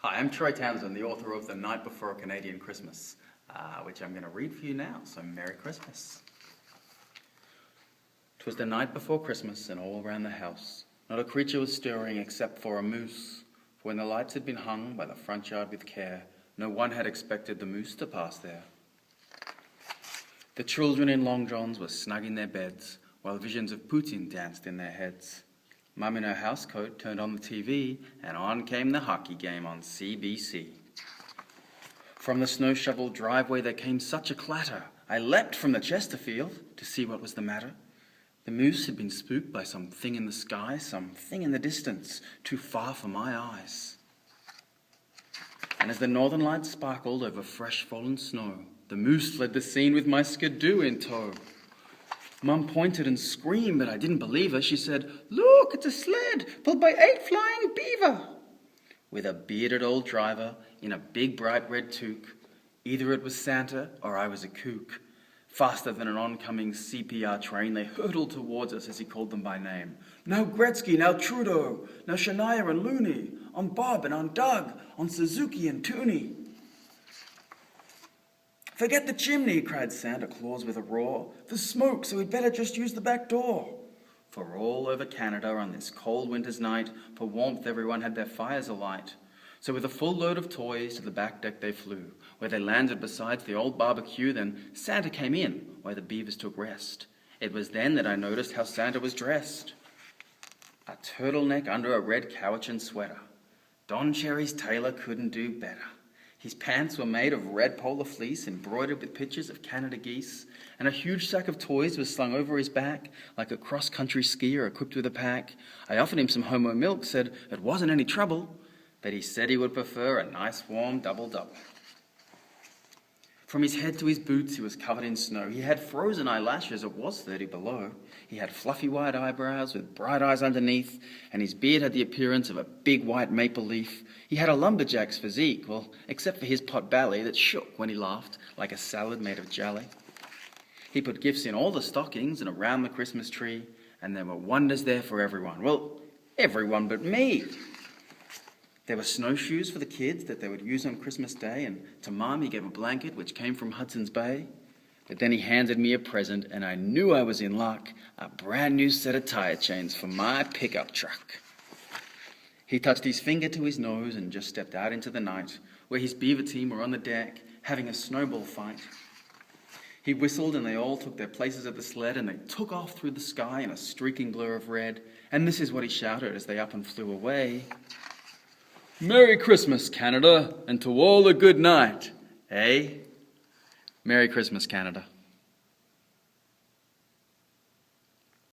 Hi, I'm Troy Townsend, the author of The Night Before a Canadian Christmas, which I'm going to read for you now, so Merry Christmas. 'Twas the night before Christmas, and all round the house not a creature was stirring except for a moose, for when the lights had been hung by the front yard with care, no one had expected the moose to pass there. The children in long johns were snug in their beds, while visions of Putin danced in their heads. Mum in her housecoat turned on the TV, and on came the hockey game on CBC. From the snow-shoveled driveway there came such a clatter, I leapt from the Chesterfield to see what was the matter. The moose had been spooked by something in the sky, something in the distance, too far for my eyes. And as the northern lights sparkled over fresh fallen snow, the moose fled the scene with my skidoo in tow. Mum pointed and screamed, but I didn't believe her. She said, "Look, it's a sled pulled by 8 flying beaver." With a bearded old driver in a big bright red toque. Either it was Santa or I was a kook. Faster than an oncoming CPR train, they hurtled towards us as he called them by name. Now Gretzky, now Trudeau, now Shania and Looney, on Bob and on Doug, on Suzuki and Tooney. "Forget the chimney," cried Santa Claus with a roar. "The smoke, so we'd better just use the back door." For all over Canada on this cold winter's night, for warmth everyone had their fires alight. So with a full load of toys to the back deck they flew, where they landed beside the old barbecue. Then Santa came in, where the beavers took rest. It was then that I noticed how Santa was dressed. A turtleneck under a red Cowichan sweater. Don Cherry's tailor couldn't do better. His pants were made of red polar fleece embroidered with pictures of Canada geese, and a huge sack of toys was slung over his back like a cross-country skier equipped with a pack. I offered him some Homo milk, said it wasn't any trouble, but he said he would prefer a nice warm double-double. From his head to his boots he was covered in snow. He had frozen eyelashes, it was 30 below. He had fluffy white eyebrows with bright eyes underneath, and his beard had the appearance of a big white maple leaf. He had a lumberjack's physique, well, except for his pot belly that shook when he laughed like a salad made of jelly. He put gifts in all the stockings and around the Christmas tree, and there were wonders there for everyone. Well, everyone but me. There were snowshoes for the kids that they would use on Christmas Day, and to Mum he gave a blanket which came from Hudson's Bay. But then he handed me a present, and I knew I was in luck, a brand new set of tire chains for my pickup truck. He touched his finger to his nose and just stepped out into the night, where his beaver team were on the deck, having a snowball fight. He whistled, and they all took their places at the sled, and they took off through the sky in a streaking blur of red. And this is what he shouted as they up and flew away. "Merry Christmas, Canada, and to all a good night, eh? Merry Christmas, Canada."